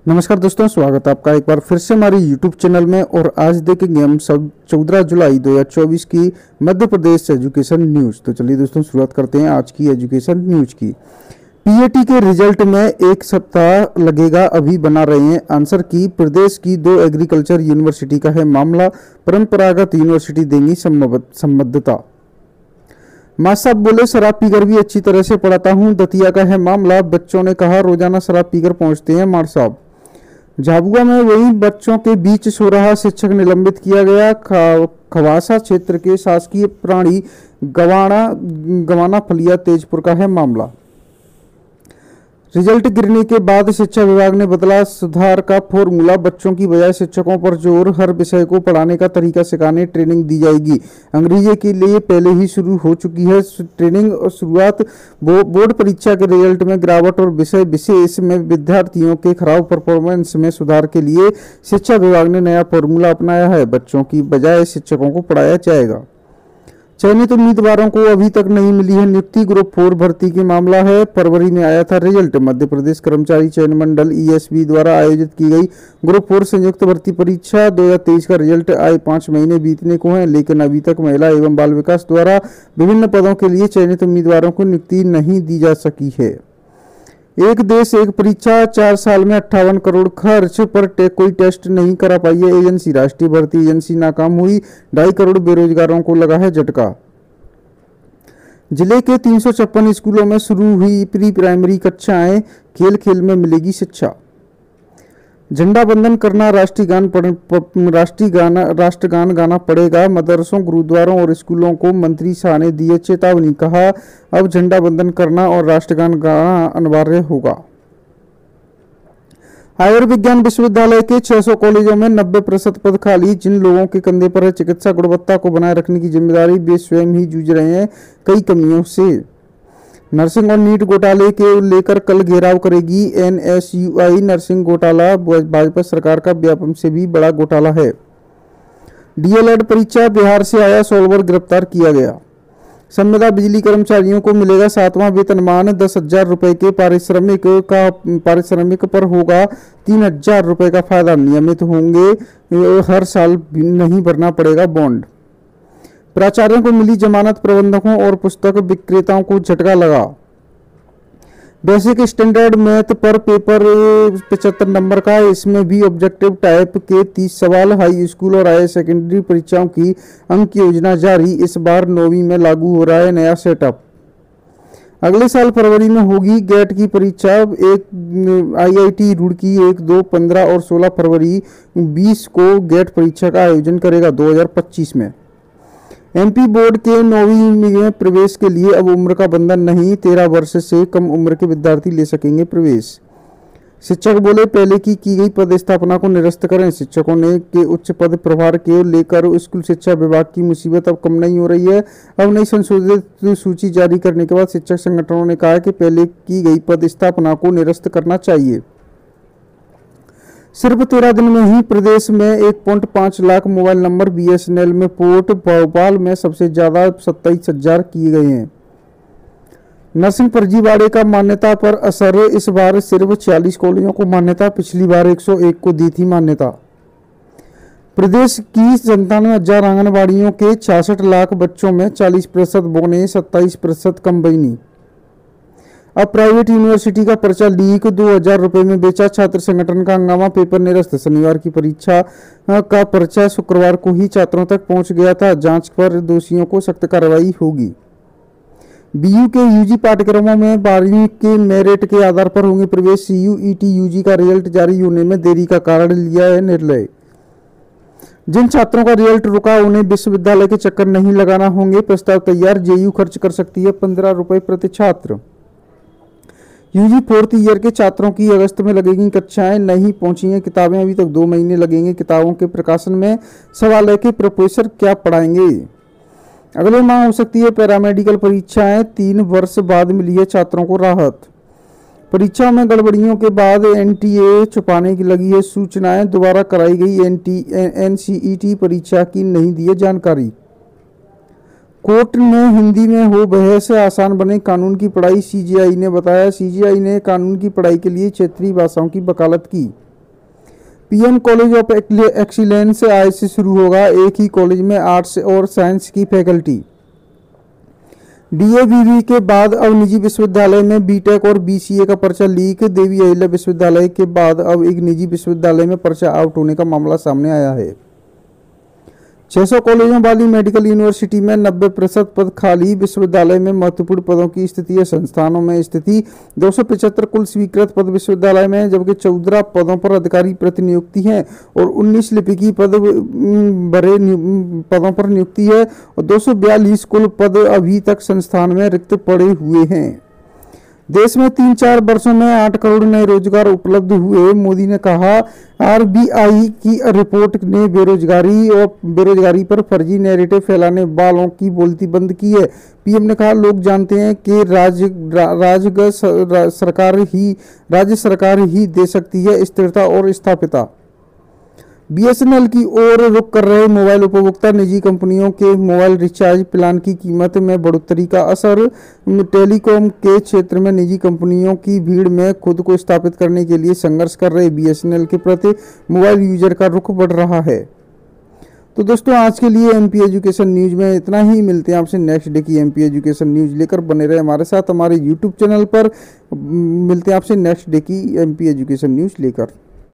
नमस्कार दोस्तों, स्वागत है आपका एक बार फिर से हमारे YouTube चैनल में। और आज देखेंगे हम सब 14 जुलाई 2024 की मध्य प्रदेश एजुकेशन न्यूज़। तो चलिए दोस्तों शुरुआत करते हैं आज की एजुकेशन न्यूज़ की। पीएटी के रिजल्ट में एक सप्ताह लगेगा, अभी बना रहे हैं आंसर की। प्रदेश की 2 एग्रीकल्चर यूनिवर्सिटी का है मामला, परंपरागत यूनिवर्सिटी देंगी संबद्धता। मां साहब बोले शराब पीकर भी अच्छी तरह से पढ़ाता हूं, दतिया का है मामला। बच्चों ने कहा रोजाना शराब पीकर पहुंचते हैं मार साहब। झाबुआ में वही बच्चों के बीच सो रहा शिक्षक निलंबित किया गया। खवासा क्षेत्र के शासकीय प्राणी गवाना फलिया तेजपुर का है मामला। रिजल्ट गिरने के बाद शिक्षा विभाग ने बदला सुधार का फॉर्मूला। बच्चों की बजाय शिक्षकों पर जोर, हर विषय को पढ़ाने का तरीका सिखाने ट्रेनिंग दी जाएगी। अंग्रेजी के लिए पहले ही शुरू हो चुकी है ट्रेनिंग और शुरुआत। बोर्ड परीक्षा के रिजल्ट में गिरावट और विषय विशेष में विद्यार्थियों के खराब परफॉर्मेंस में सुधार के लिए शिक्षा विभाग ने नया फॉर्मूला अपनाया है। बच्चों की बजाय शिक्षकों को पढ़ाया जाएगा। चयनित उम्मीदवारों को अभी तक नहीं मिली है नियुक्ति। ग्रुप 4 भर्ती के मामला है। फरवरी में आया था रिजल्ट। मध्य प्रदेश कर्मचारी चयन मंडल ईएसबी द्वारा आयोजित की गई ग्रुप 4 संयुक्त भर्ती परीक्षा 2023 का रिजल्ट आए 5 महीने बीतने को हैं, लेकिन अभी तक महिला एवं बाल विकास द्वारा विभिन्न पदों के लिए चयनित उम्मीदवारों को नियुक्ति नहीं दी जा सकी है। एक देश एक परीक्षा, 4 साल में 58 करोड़ खर्च पर कोई टेस्ट नहीं करा पाई है एजेंसी। राष्ट्रीय भर्ती एजेंसी नाकाम हुई, 2.5 करोड़ बेरोजगारों को लगा है झटका। जिले के 356 स्कूलों में शुरू हुई प्री प्राइमरी कक्षाएं, खेल खेल में मिलेगी शिक्षा। झंडा बंदन करना, राष्ट्रगान गाना पड़ेगा। मदरसों, गुरुद्वारों और स्कूलों को मंत्री शाह ने दिए चेतावनी। कहा अब झंडा बंदन करना और राष्ट्रगान गाना अनिवार्य होगा। आयुर्विज्ञान विश्वविद्यालय के 600 कॉलेजों में 90% पद खाली। जिन लोगों के कंधे पर है चिकित्सा गुणवत्ता को बनाए रखने की जिम्मेदारी, वे स्वयं ही जूझ रहे हैं कई कमियों से। नर्सिंग और नीट घोटाले के लेकर कल घेराव करेगी एनएसयूआई। नर्सिंग घोटाला भाजपा सरकार का व्यापम से भी बड़ा घोटाला है। डीएलएड परीक्षा, बिहार से आया सॉल्वर गिरफ्तार किया गया। संविदा बिजली कर्मचारियों को मिलेगा 7वां वेतनमान। 10,000 रुपए के पारिश्रमिक पर होगा 3,000 रुपए का फायदा। नियमित होंगे, हर साल नहीं भरना पड़ेगा बॉन्ड। प्राचार्यों को मिली जमानत, प्रबंधकों और पुस्तक विक्रेताओं को झटका लगा। बेसिक स्टैंडर्ड मैथ पर पेपर 75 नंबर का, इसमें भी ऑब्जेक्टिव टाइप के 30 सवाल। हाई स्कूल और हायर सेकेंडरी परीक्षाओं की अंक योजना जारी। इस बार 9वीं में लागू हो रहा है नया सेटअप। अगले साल फरवरी में होगी गेट की परीक्षा। आईआईटी रुड़की 1, 2, 15 और 16 फरवरी 20 को गेट परीक्षा का आयोजन करेगा 2025 में। एमपी बोर्ड के 9वीं में प्रवेश के लिए अब उम्र का बंधन नहीं, 13 वर्ष से कम उम्र के विद्यार्थी ले सकेंगे प्रवेश। शिक्षक बोले पहले की गई पद स्थापना को निरस्त करें। शिक्षकों ने के उच्च पद प्रभार को लेकर स्कूल शिक्षा विभाग की मुसीबत अब कम नहीं हो रही है। अब नई संशोधित सूची जारी करने के बाद शिक्षक संगठनों ने कहा कि पहले की गई पद स्थापना को निरस्त करना चाहिए। सिर्फ 13 दिन में ही प्रदेश में 1.5 लाख मोबाइल नंबर बीएसएनएल में पोर्ट। भोपाल में सबसे ज्यादा 27,000 किए गए हैं। नर्सिंग फर्जीवाड़े का मान्यता पर असर, इस बार सिर्फ 46 कॉलेजों को मान्यता, पिछली बार 101 को दी थी मान्यता। प्रदेश की 97,000 आंगनबाड़ियों के 66 लाख बच्चों में 40% बोने, 27% कम बनी। अब प्राइवेट यूनिवर्सिटी का पर्चा लीक, 2,000 रुपए में बेचा। छात्र संगठन का हंगामा, पेपर निरस्त। शनिवार की परीक्षा का पर्चा शुक्रवार को ही छात्रों तक पहुंच गया था। जांच पर दोषियों को सख्त कार्रवाई होगी। बीयू के यूजी पाठ्यक्रमों में 12वीं के मेरिट के आधार पर होंगे प्रवेश। सीयूईटी यूजी का रिजल्ट जारी होने में देरी का कारण लिया है निर्णय। जिन छात्रों का रिजल्ट रुका उन्हें विश्वविद्यालय के चक्कर नहीं लगाना होंगे। प्रस्ताव तैयार, जेयू खर्च कर सकती है 15 रुपए प्रति छात्र। यूजी 4th ईयर के छात्रों की अगस्त में लगेगी कक्षाएं, नहीं पहुंची हैं किताबें। अभी तक 2 महीने लगेंगे किताबों के प्रकाशन में। सवाल है कि प्रोफेसर क्या पढ़ाएंगे। अगले माह हो सकती है पैरामेडिकल परीक्षाएं, 3 वर्ष बाद मिली है छात्रों को राहत। परीक्षा में गड़बड़ियों के बाद एनटीए छुपाने की लगी है सूचनाएं। दोबारा कराई गई एनसीईटी परीक्षा की नहीं दी है जानकारी। कोर्ट में हिंदी में हो बहस, आसान बने कानून की पढ़ाई, सीजीआई ने बताया। सीजीआई ने कानून की पढ़ाई के लिए क्षेत्रीय भाषाओं की वकालत की। पीएम कॉलेज ऑफ एक्सीलेंस आज से शुरू होगा। एक ही कॉलेज में आर्ट्स और साइंस की फैकल्टी। डीएवीवी के बाद अब निजी विश्वविद्यालय में बीटेक और बीसीए का पर्चा लीक। देवी अहिल्या विश्वविद्यालय के बाद अब एक निजी विश्वविद्यालय में पर्चा आउट होने का मामला सामने आया है। 600 कॉलेजों वाली मेडिकल यूनिवर्सिटी में 90% पद खाली। विश्वविद्यालय में महत्वपूर्ण पदों की स्थिति है। संस्थानों में स्थिति 275 कुल स्वीकृत पद विश्वविद्यालय में है, जबकि 14 पदों पर अधिकारी प्रतिनियुक्ति है और 19 लिपिकी पद बड़े पदों पर नियुक्ति है और 242 कुल पद अभी तक संस्थान में रिक्त पड़े हुए हैं। देश में 3-4 वर्षों में 8 करोड़ नए रोजगार उपलब्ध हुए। मोदी ने कहा, आरबीआई की रिपोर्ट ने बेरोजगारी पर फर्जी नैरेटिव फैलाने वालों की बोलती बंद की है। पीएम ने कहा, लोग जानते हैं कि राज्य सरकार ही दे सकती है स्थिरता और स्थापिता। बीएसएनएल की ओर रुख कर रहे मोबाइल उपभोक्ता। निजी कंपनियों के मोबाइल रिचार्ज प्लान की कीमत में बढ़ोतरी का असर। टेलीकॉम के क्षेत्र में निजी कंपनियों की भीड़ में खुद को स्थापित करने के लिए संघर्ष कर रहे बीएसएनएल के प्रति मोबाइल यूजर का रुख बढ़ रहा है। तो दोस्तों, आज के लिए एमपी एजुकेशन न्यूज में इतना ही। मिलते हैं आपसे नेक्स्ट डे की एमपी एजुकेशन न्यूज लेकर। बने रहे हमारे साथ हमारे यूट्यूब चैनल पर। मिलते हैं आपसे नेक्स्ट डे की एमपी एजुकेशन न्यूज लेकर।